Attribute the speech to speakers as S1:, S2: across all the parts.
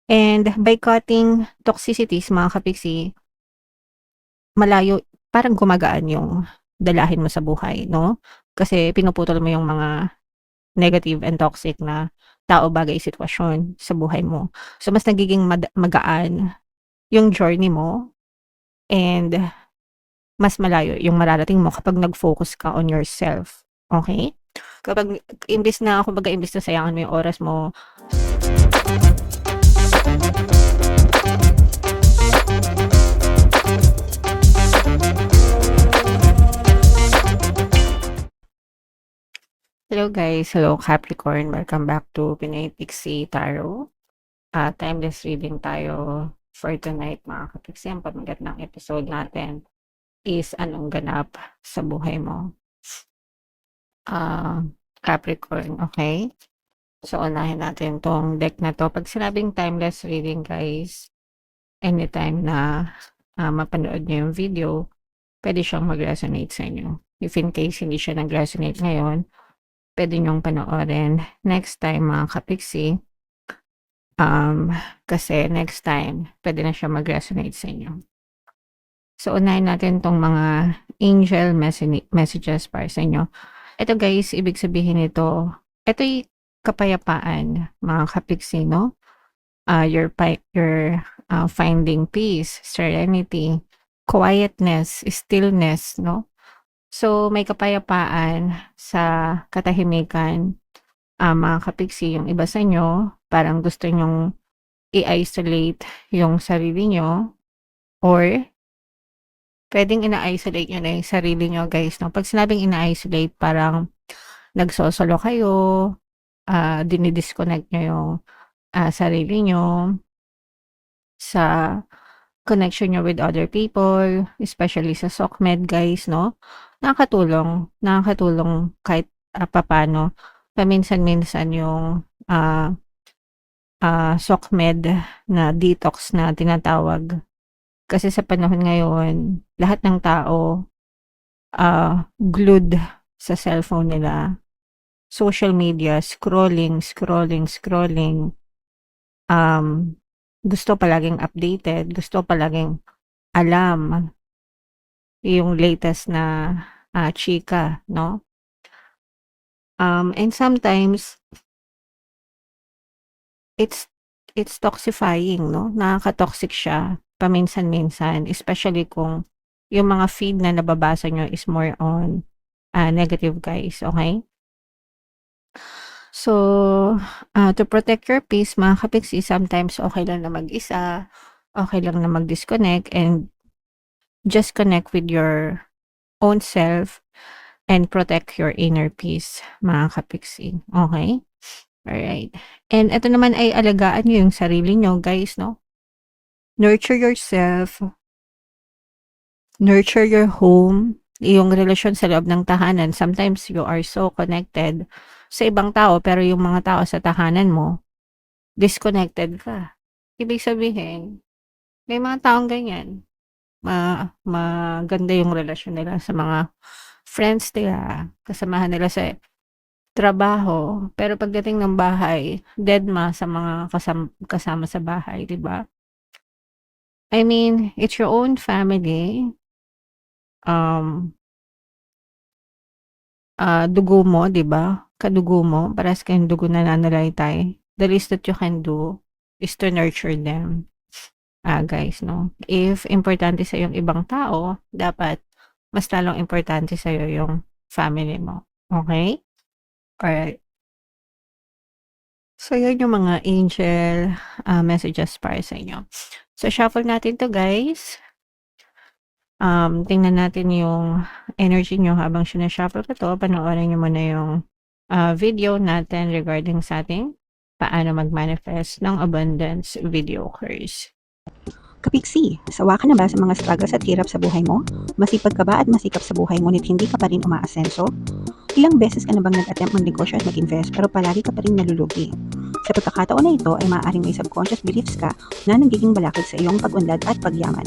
S1: And by cutting toxicities mga kapiksi, malayo parang gumagaan yung dalahin mo sa buhay 'no? Kasi pinuputol mo yung mga negative and toxic na tao, bagay, sitwasyon sa buhay mo. So mas nagiging magaan yung journey mo and mas malayo yung mararating mo kapag nag-focus ka on yourself, okey? Kapag imbes na sayangan mo yung oras mo. Hello guys, hello Capricorn, welcome back to Pinoy Pixie Tarot. Timeless reading tayo for tonight mga kapiksi. Ang pamagat ng episode natin is anong ganap sa buhay mo. Capricorn, okay? So unahin natin tong deck na to. Pag sinabing timeless reading guys, anytime na mapanood nyo yung video, pwede siyang mag-resonate sa inyo. If in case hindi siya nag-resonate ngayon, pwede nyong panoorin next time mga kapiksi. Kasi next time, pwede na siya mag-resonate sa inyo. So, unahin natin tong mga angel messages para sa inyo. Ito guys, ibig sabihin nito, ito'y kapayapaan, mga kapiksi, no? You're finding peace, serenity, quietness, stillness, no? So, may kapayapaan sa katahimikan, mga kapiksi. Yung iba sa inyo, parang gusto nyong i-isolate yung sarili nyo, or pwedeng ina-isolate nyo na yung sarili nyo guys, no? Pag sinabing ina-isolate, parang nagsosolo kayo, dinidisconnect nyo yung sarili nyo sa connection nyo with other people, especially sa SOCMED guys, no? Nakakatulong kahit papano. Paminsan-minsan yung SOCMED na detox na tinatawag. Kasi sa panahon ngayon, lahat ng tao glued sa cellphone nila. Social media, scrolling. Gusto palaging updated, gusto palaging alam yung latest na chika, no? And sometimes it's toxifying, no? Nakaka-toxic siya paminsan-minsan, especially kung yung mga feed na nababasa nyo is more on negative guys, okay? So, to protect your peace mga kapiksi, sometimes okay lang na mag-isa, okay lang na mag-disconnect and just connect with your own self and protect your inner peace mga kapiksi, okay? Alright. And ito naman ay alagaan nyo yung sarili nyo guys, no? Nurture yourself, nurture your home, yung relasyon sa loob ng tahanan. Sometimes you are so connected sa ibang tao, pero yung mga tao sa tahanan mo, disconnected ka. Ibig sabihin, may mga taong ganyan. Maganda yung relasyon nila sa mga friends nila, kasamahan nila sa trabaho, pero pagdating ng bahay, deadma sa mga kasama sa bahay, 'di ba? I mean, it's your own family. Dugo mo, 'di ba? Kadugo mo, parehas kayong dugo na nananalaytay. The least that you can do is to nurture them. Guys, no? If importante sa yung ibang tao, dapat mas lalong importante sa yung family mo. Okay? Alright. So, yun yung mga angel messages para sa inyo. So, shuffle natin to guys. Tingnan natin yung energy nyo habang sinashuffle ko to. Panoorin nyo muna yung video natin regarding sa ating paano mag-manifest ng abundance video course.
S2: Kapiksi, sawa ka na ba sa mga struggles at hirap sa buhay mo? Masipag ka ba at masikap sa buhay ngunit hindi ka pa rin umaasenso? Ilang beses ka na bang nag-attempt magnegosyo at mag-invest pero palagi ka pa rin nalulugi? Sa pagkakataon na ito ay maaaring may subconscious beliefs ka na nagiging balakid sa iyong pag-unlad at pagyaman.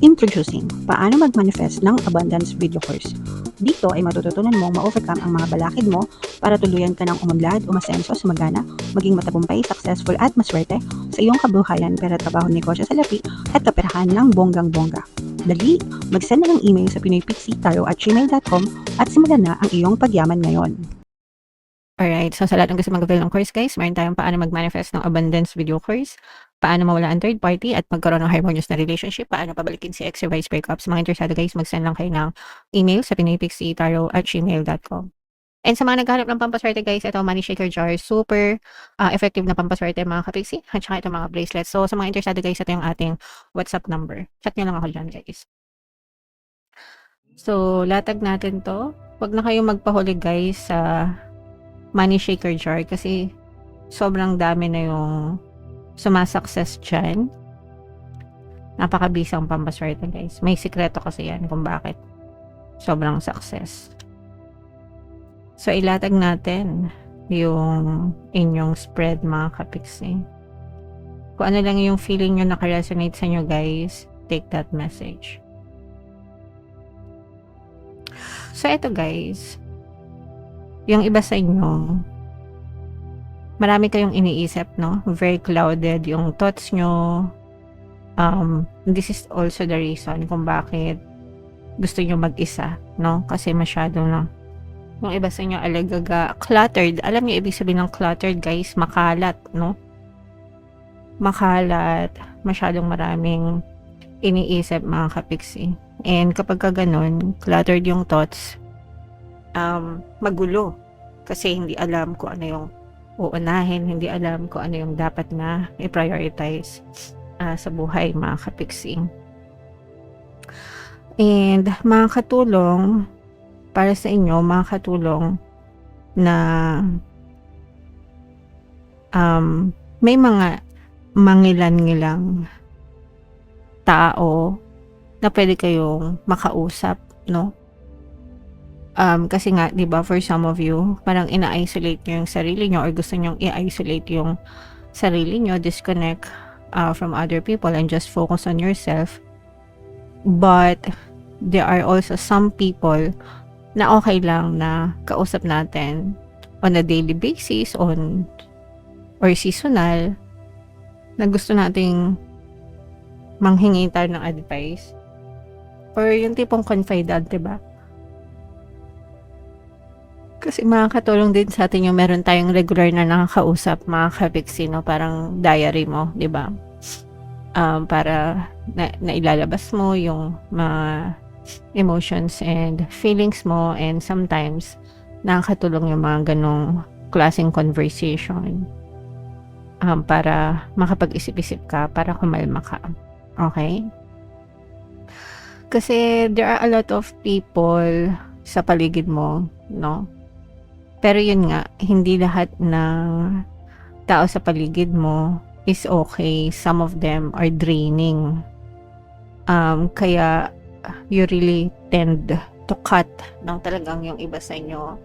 S2: Introducing, paano mag-manifest ng abundance video course. Dito ay matututunan mong ma-overcome ang mga balakid mo para tuluyan ka ng umunlad, umasenso, sumagana, maging matagumpay, successful at maswerte sa iyong kabuhayan, pera, trabaho, negosyo, salapi at kaperahan ng bonggang-bongga. Dali, mag-send na ng email sa pinoypixitaro@gmail.com at simulan na ang iyong pagyaman ngayon.
S1: Alright, so sa lahat ng gusto mag-avail ng course guys, meron tayong paano mag-manifest ng abundance video course, paano mawala ang third party at magkaroon ng harmonious na relationship, paano pabalikin si ex or vice breakups. Mga interesado guys, mag-send lang kayo ng email sa pinoypixitaro@gmail.com. And sa mga naghahanap ng pampaswerte guys, ito money shaker jar, super effective na pampaswerte mga kapixi, at saka ito mga bracelets. So sa mga interesado guys, ito yung ating WhatsApp number. Chat nyo lang ako dyan guys. So latag natin to. Huwag na kayong magpahuli guys sa money shaker jar kasi sobrang dami na yung sumasuccess dyan. Napakabisang pampaswerte guys. May sikreto kasi yan kung bakit sobrang success. So, ilatag natin yung inyong spread mga kapixi. Kung ano lang yung feeling nyo nakaresonate sa inyo guys, take that message. So, eto guys, yung iba sa inyo, marami kayong iniisip, no? Very clouded yung thoughts nyo. This is also the reason kung bakit gusto nyo mag-isa, no? Kasi masyado na yung iba sa inyo alagaga, cluttered. Alam niyo ibig sabihin ng cluttered guys, makalat, no? Makalat, masyadong maraming iniisip mga kapixi. And kapag ka ganun, cluttered yung thoughts, magulo. Kasi hindi alam kung ano yung uunahin, hindi alam kung ano yung dapat na i-prioritize sa buhay mga kapixi. And mga katulong, para sa inyo, mga katulong na may mga mangilan-ngilang tao na pwede kayong makausap, no? Kasi nga, di ba, for some of you, parang ina-isolate nyo yung sarili nyo or gusto nyo i-isolate yung sarili nyo, disconnect from other people and just focus on yourself. But there are also some people na okay lang na kausap natin on a daily basis or seasonal na gusto nating manghingi tayo ng advice or yung tipong confidant, diba? Kasi makakatulong din sa atin yung meron tayong regular na nakakausap mga kapixi, no? Parang diary mo, diba? Para na ilalabas mo yung mga emotions and feelings mo, and sometimes nakakatulong yung mga ganong klaseng conversation para makapag-isip-isip ka, para kumalma ka. Okay? Kasi there are a lot of people sa paligid mo, no? Pero yun nga, hindi lahat ng tao sa paligid mo is okay. Some of them are draining. Kaya you really tend to cut ng talagang yung iba sa inyo.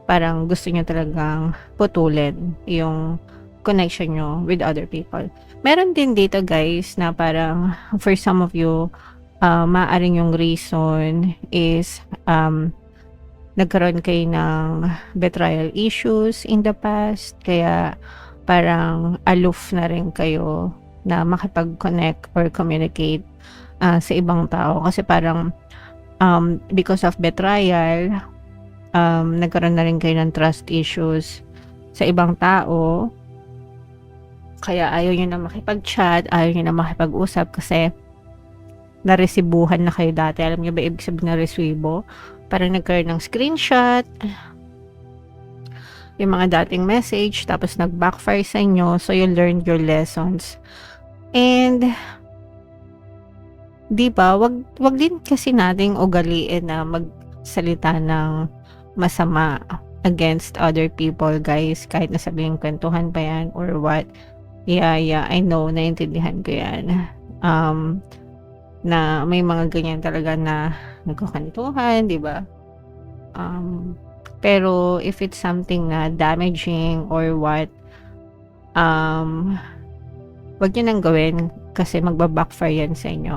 S1: Parang gusto nyo talagang putulin yung connection nyo with other people. Meron din dito guys na parang for some of you, maaaring yung reason is nagkaroon kayo ng betrayal issues in the past. Kaya parang aloof na rin kayo na makipag-connect or communicate sa ibang tao kasi parang because of betrayal nagkaroon na rin kayo ng trust issues sa ibang tao, kaya ayaw nyo na makipag-chat, ayaw nyo na makipag-usap kasi naresibuhan na kayo dati. Alam nyo ba ibig sabihin na resibo? Parang nagkaroon ng screenshot yung mga dating message tapos nag-backfire sa inyo, so you learned your lessons. And di ba, wag din kasi nating ugaliin na magsalita ng masama against other people, guys. Kahit na sabihin kwentuhan pa yan or what. Yeah, I know, naiintindihan ko yan. Na may mga ganyan talaga na nagkukwentuhan, di ba? Pero if it's something na damaging or what, wag nyo nang gawin kasi magbabackfire yan sa inyo.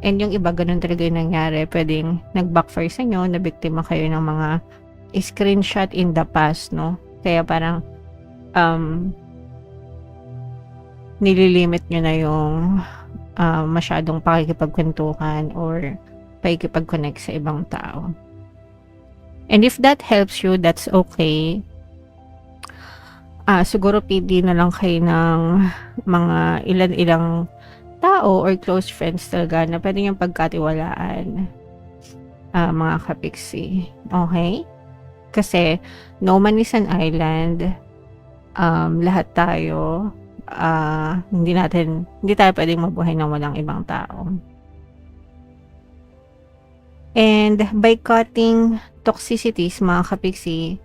S1: And yung iba, ganun talaga yung nangyari. Pwedeng nag-backfire sa inyo, na biktima kayo ng mga screenshot in the past, no? Kaya parang nililimit nyo na yung masyadong pakikipagkwentuhan or pakikipag-connect sa ibang tao. And if that helps you, that's okay. Siguro pili na lang kayo ng mga ilan-ilang tao or close friends talaga na pwede yung pagkatiwalaan, mga kapiksi. Okay? Kasi no man is an island. Lahat tayo, hindi tayo pwedeng mabuhay ng walang ibang tao. And by cutting toxicities, mga kapiksi,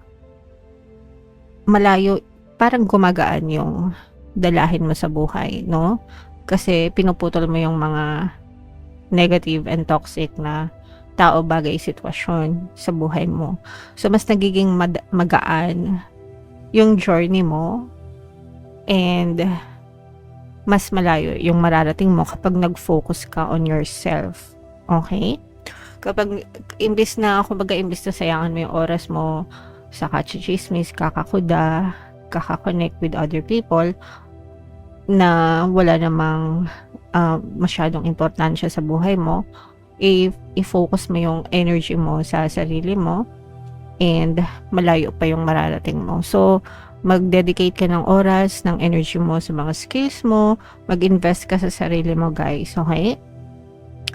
S1: malayo, parang gumagaan yung dalahin mo sa buhay, no? Kasi pinuputol mo yung mga negative and toxic na tao, bagay, sitwasyon sa buhay mo. So, mas nagiging magaan yung journey mo and mas malayo yung mararating mo kapag nag-focus ka on yourself. Okay? Kapag imbis na sayangan mo yung oras mo sa kachichismis, kakakuda, kaka-connect with other people na wala namang masyadong importansya sa buhay mo, i-focus mo yung energy mo sa sarili mo and malayo pa yung mararating mo. So, mag-dedicate ka ng oras, ng energy mo sa mga skills mo, mag-invest ka sa sarili mo, guys, okay?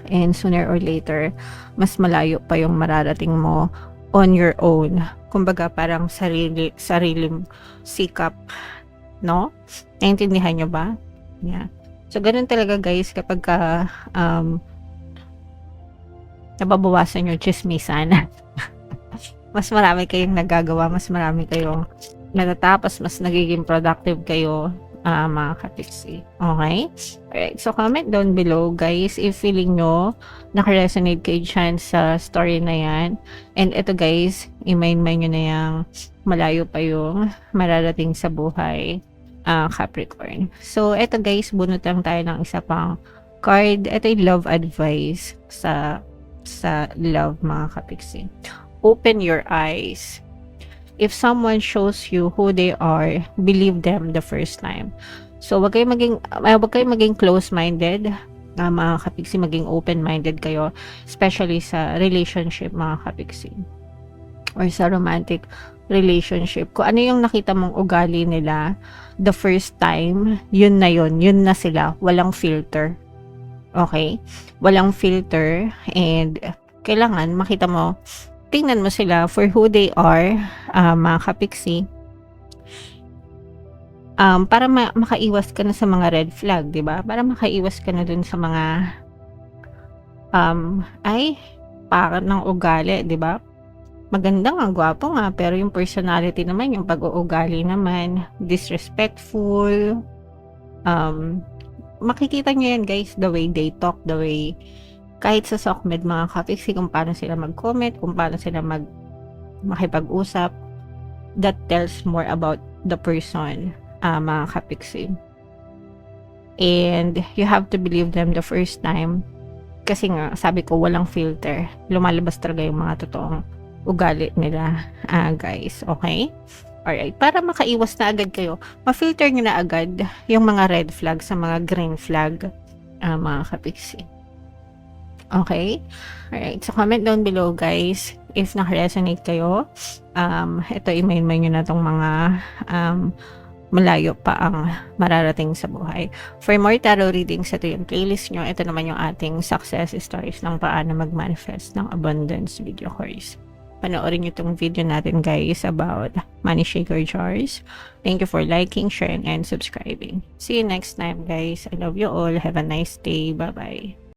S1: And sooner or later, mas malayo pa yung mararating mo on your own. Kumbaga, parang sariling sikap, no? Naintindihan nyo ba? Yeah. So, ganun talaga, guys, kapag nababawasan yung chismisan. Mas marami kayong nagagawa, mas marami kayong natatapos, mas nagiging productive kayo, mga kapiksi. Okay? Alright, so comment down below, guys, if feeling nyo nakaresonate kayo dyan sa story na yan. And ito, guys, i-mind nyo na yung malayo pa yung mararating sa buhay, Capricorn. So, ito, guys, bunot lang tayo ng isa pang card. Ito yung love advice sa love, mga kapiksi. Open your eyes. If someone shows you who they are, believe them the first time. So, wag kayong maging close-minded, mga kapiksi, maging open-minded kayo, especially sa relationship, mga kapiksi, or sa romantic relationship. Kung ano yung nakita mong ugali nila the first time, yun na sila, walang filter. Okay? Walang filter, and kailangan makita mo, tingnan mo sila for who they are, mga kapiksi, para makaiwas ka na sa mga red flag, di ba? Para makaiwas ka na dun sa mga parang ng ugali, di ba? Maganda nga, gwapo nga, pero yung personality naman, yung pag-uugali naman, disrespectful. Makikita nyo yan, guys, the way they talk, the way, kahit sa Sokmed, mga kapiksi, kung paano sila mag-comment, kung paano sila makipag-usap, that tells more about the person, mga kapiksi. And you have to believe them the first time, kasi nga, sabi ko, walang filter. Lumalabas talaga yung mga totoong ugali nila, guys. Okay? Alright, para makaiwas na agad kayo, ma-filter nyo na agad yung mga red flag sa mga green flag, mga kapiksi. Okay? Alright, so comment down below, guys, if naka-resonate kayo. Ito, i-main nyo na tong mga malayo pa ang mararating sa buhay. For more tarot readings, ito yung playlist nyo. Ito naman yung ating success stories ng paano mag-manifest ng abundance video course. Panoorin nyo itong video natin, guys, about money shaker jars. Thank you for liking, sharing, and subscribing. See you next time, guys. I love you all. Have a nice day. Bye-bye.